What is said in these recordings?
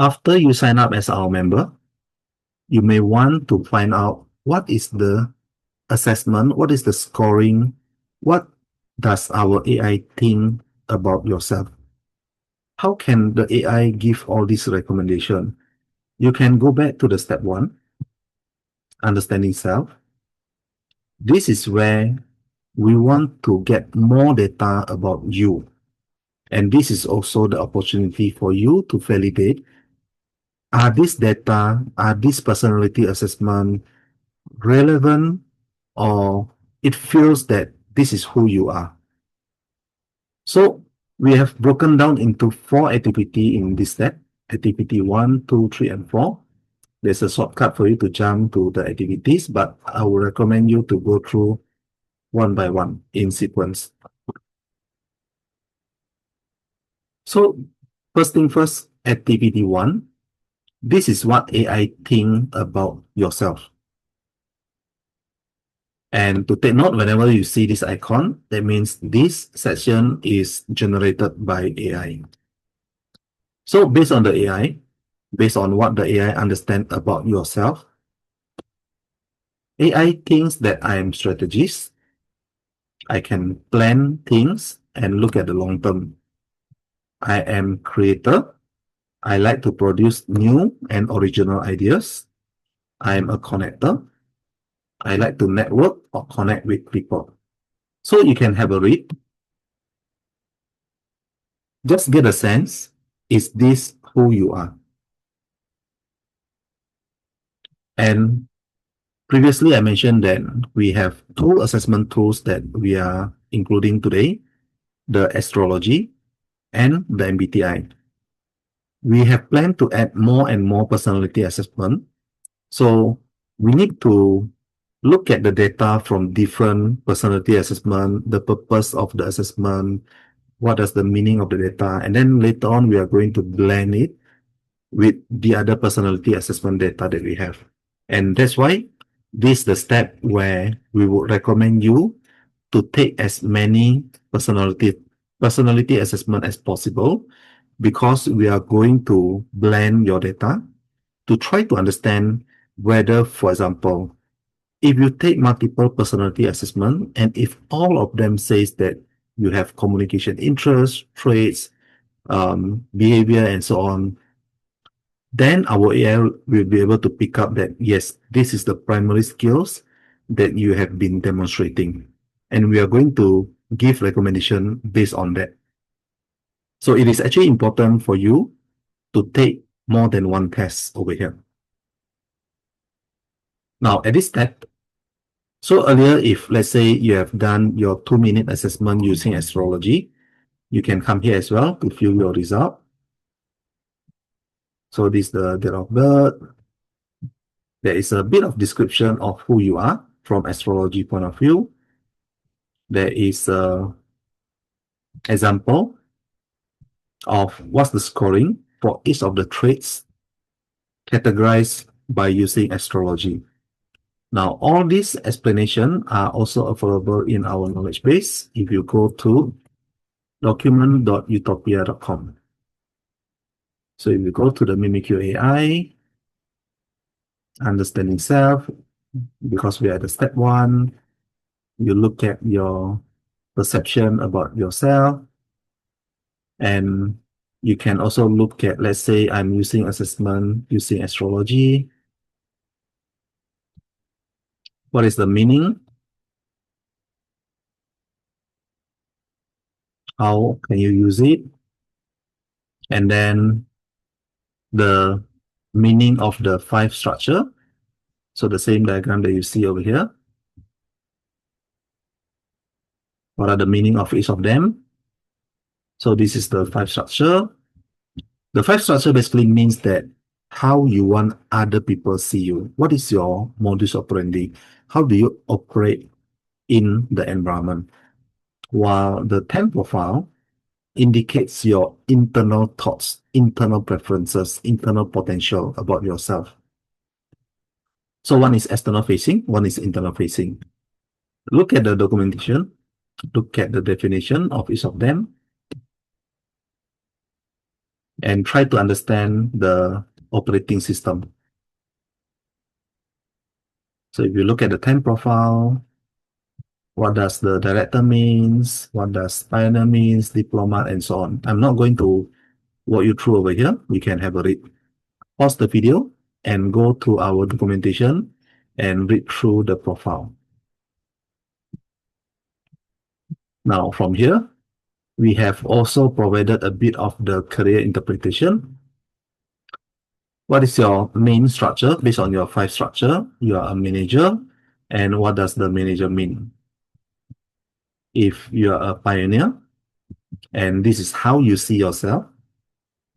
After you sign up as our member, you may want to find out what is the assessment, what is the scoring, what does our AI think about yourself? How can the AI give all this recommendation? You can go back to the step one, understanding self. This is where we want to get more data about you. And this is also the opportunity for you to validate, are these data, are this personality assessment relevant, or it feels that this is who you are. So we have broken down into 4 activity in this step, activity 1, 2, 3, and 4. There's a shortcut for you to jump to the activities, but I will recommend you to go through one by one in sequence. So first thing first, activity 1. This is what AI think about yourself. And to take note, whenever you see this icon, that means this section is generated by AI. So based on the AI, based on what the AI understands about yourself, AI thinks that I am strategist. I can plan things and look at the long term. I am creator. I like to produce new and original ideas. I am a connector. I like to network or connect with people. So you can have a read. Just get a sense, is this who you are? And previously I mentioned that we have 2 assessment tools that we are including today, the astrology and the MBTI. We have planned to add more and more personality assessment. So we need to look at the data from different personality assessment, the purpose of the assessment, what is the meaning of the data, and then later on we are going to blend it with the other personality assessment data that we have. And that's why this is the step where we would recommend you to take as many personality assessment as possible, because we are going to blend your data to try to understand whether, for example, if you take multiple personality assessment and if all of them says that you have communication interests, traits, behavior, and so on, then our AI will be able to pick up that, yes, this is the primary skills that you have been demonstrating. And we are going to give recommendation based on that. So it is actually important for you to take more than one test over here. Now, at this step, so earlier, if let's say you have done your 2-minute assessment using astrology, you can come here as well to view your result. So this is the date of birth. There is a bit of description of who you are from astrology point of view. There is a example of what's the scoring for each of the traits categorized by using astrology. Now, all these explanations are also available in our knowledge base if you go to document.utopia.com. So if you go to the Mimicue.AI, understanding self, because we are at the step 1, you look at your perception about yourself, and you can also look at, let's say I'm using assessment using astrology. What is the meaning? How can you use it? And then the meaning of the 5 structure. So the same diagram that you see over here. What are the meaning of each of them? So this is the 5 structure. The 5 structure basically means that how you want other people see you. What is your modus operandi? How do you operate in the environment? While the 10 profile indicates your internal thoughts, internal preferences, internal potential about yourself. So one is external facing, one is internal facing. Look at the documentation, look at the definition of each of them. and try to understand the operating system. So if you look at the time profile, what does the director means, what does pioneer means, diplomat, and so on. I'm not going to walk you through over here. You can have a read. Pause the video and go to our documentation and read through the profile. Now from here, we have also provided a bit of the career interpretation. What is your main structure? Based on your 5 structure, you are a manager. And what does the manager mean? If you are a pioneer, and this is how you see yourself,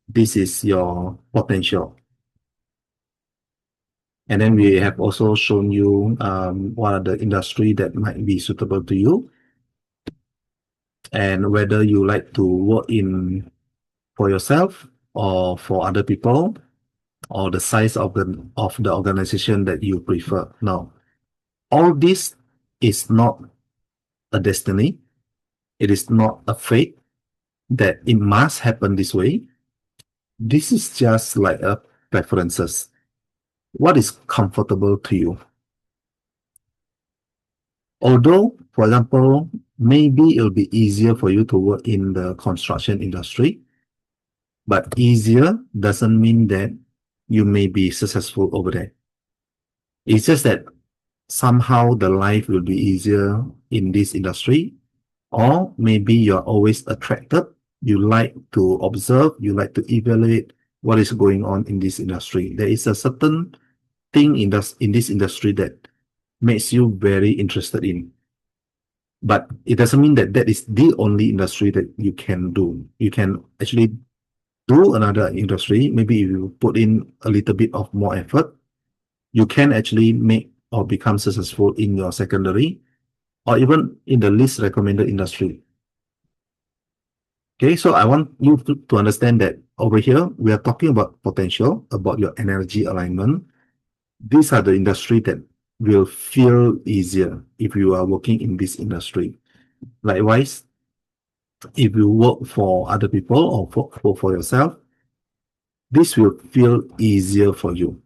this is your potential. And then we have also shown you what are the industry that might be suitable to you, and whether you like to work in for yourself or for other people, or the size of the organization that you prefer. Now, all this is not a destiny. It is not a fate that it must happen this way. This is just like a preferences. What is comfortable to you? Although, for example, maybe it'll be easier for you to work in the construction industry, but easier doesn't mean that you may be successful over there. It's just that somehow the life will be easier in this industry, or maybe you're always attracted. You like to observe, you like to evaluate what is going on in this industry. There is a certain thing in this industry that makes you very interested in. But it doesn't mean that that is the only industry that you can do. You can actually do another industry. Maybe if you put in a little bit of more effort, you can actually make or become successful in your secondary or even in the least recommended industry. Okay, so I want you to understand that over here, we are talking about potential, about your energy alignment. These are the industry that will feel easier if you are working in this industry. Likewise, if you work for other people or for yourself, this will feel easier for you,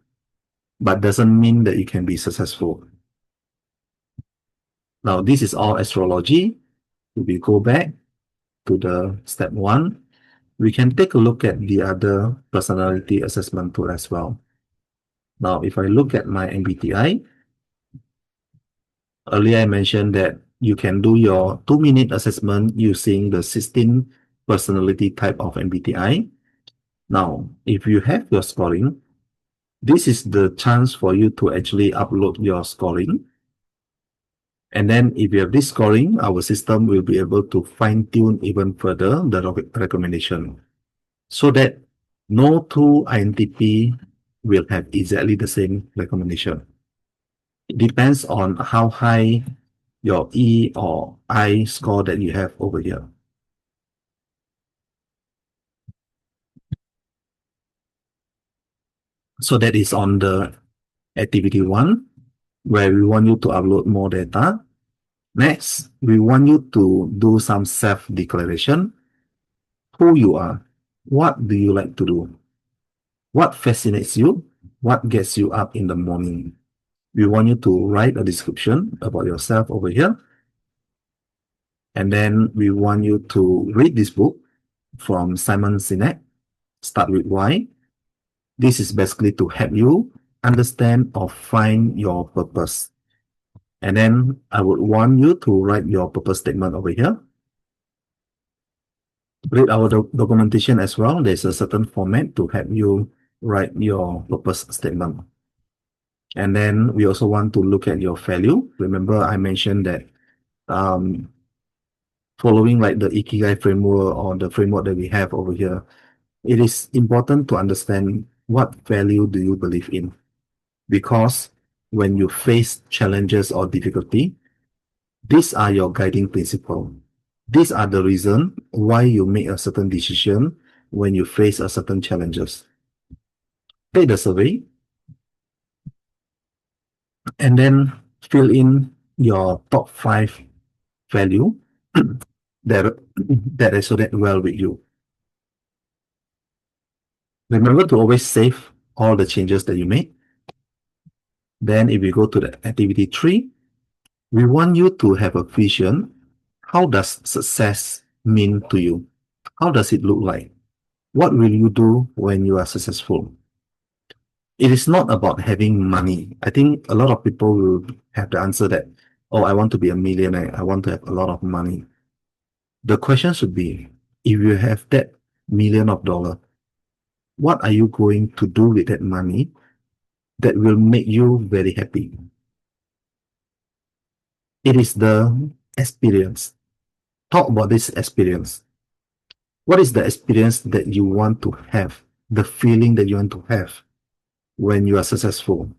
but doesn't mean that you can be successful. Now, this is all astrology. If we go back to the step 1, we can take a look at the other personality assessment tool as well. Now, if I look at my MBTI, earlier I mentioned that you can do your 2-minute assessment using the 16 personality type of MBTI. Now, if you have your scoring, this is the chance for you to actually upload your scoring. And then if you have this scoring, our system will be able to fine tune even further the recommendation so that no two INTP will have exactly the same recommendation. It depends on how high your E or I score that you have over here. So that is on the activity 1, where we want you to upload more data. Next, we want you to do some self-declaration. Who you are. What do you like to do? What fascinates you? What gets you up in the morning? We want you to write a description about yourself over here. And then we want you to read this book from Simon Sinek, Start With Why. This is basically to help you understand or find your purpose. And then I would want you to write your purpose statement over here. Read our documentation as well. There's a certain format to help you write your purpose statement. And then we also want to look at your value. Remember, I mentioned that following like the Ikigai framework or the framework that we have over here, it is important to understand what value do you believe in. Because when you face challenges or difficulty, these are your guiding principle. These are the reason why you make a certain decision when you face a certain challenges. Take the survey and then fill in your top 5 value that resonate well with you. Remember to always save all the changes that you made. Then if we go to the activity 3, we want you to have a vision. How does success mean to you? How does it look like? What will you do when you are successful? It is not about having money. I think a lot of people will have the answer that, oh, I want to be a millionaire. I want to have a lot of money. The question should be, if you have that million of dollars, what are you going to do with that money that will make you very happy? It is the experience. Talk about this experience. What is the experience that you want to have? The feeling that you want to have when you are successful.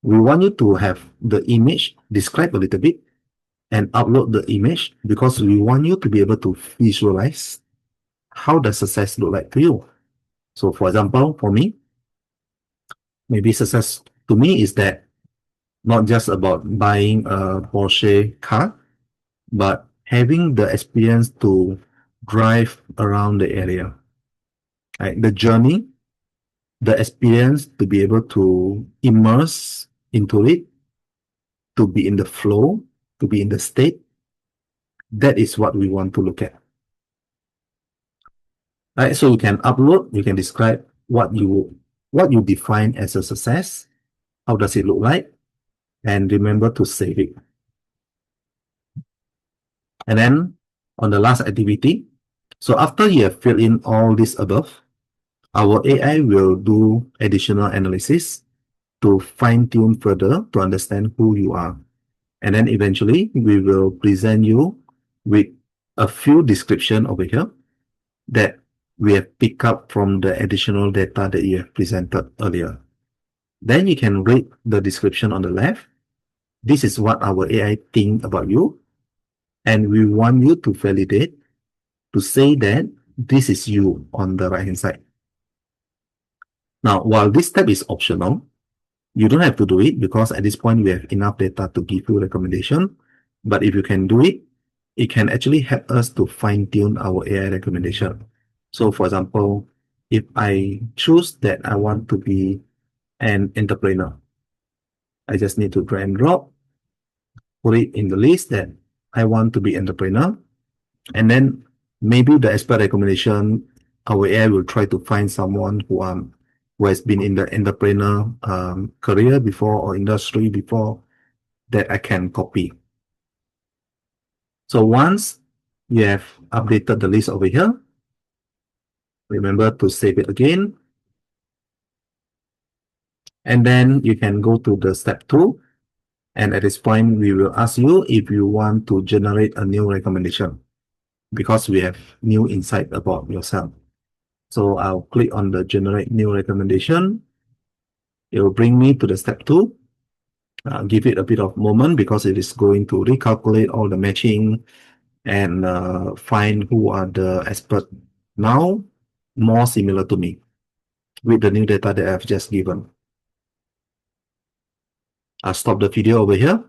We want you to have the image described a little bit and upload the image because we want you to be able to visualize how does success look like to you. So for example, for me, maybe success to me is that not just about buying a Porsche car, but having the experience to drive around the area. Right? The journey, the experience to be able to immerse into it, to be in the flow, to be in the state. That is what we want to look at. Right? So you can upload, you can describe what you define as a success. How does it look like? And remember to save it. And then on the last activity, so after you have filled in all this above, our AI will do additional analysis to fine tune further to understand who you are. And then eventually we will present you with a few description over here that we have picked up from the additional data that you have presented earlier. Then you can read the description on the left. This is what our AI think about you. And we want you to validate to say that this is you on the right hand side. Now, while this step is optional, you don't have to do it because at this point we have enough data to give you recommendation. But if you can do it, it can actually help us to fine tune our AI recommendation. So for example, if I choose that I want to be an entrepreneur, I just need to drag and drop, put it in the list that I want to be entrepreneur. And then maybe the expert recommendation, our AI will try to find someone who has been in the entrepreneur career before or industry before that I can copy. So once you have updated the list over here, remember to save it again. And then you can go to the step 2. And at this point, we will ask you if you want to generate a new recommendation because we have new insight about yourself. So I'll click on the generate new recommendation. It will bring me to the step 2. Give it a bit of moment because it is going to recalculate all the matching and find who are the experts now more similar to me with the new data that I've just given. I'll stop the video over here.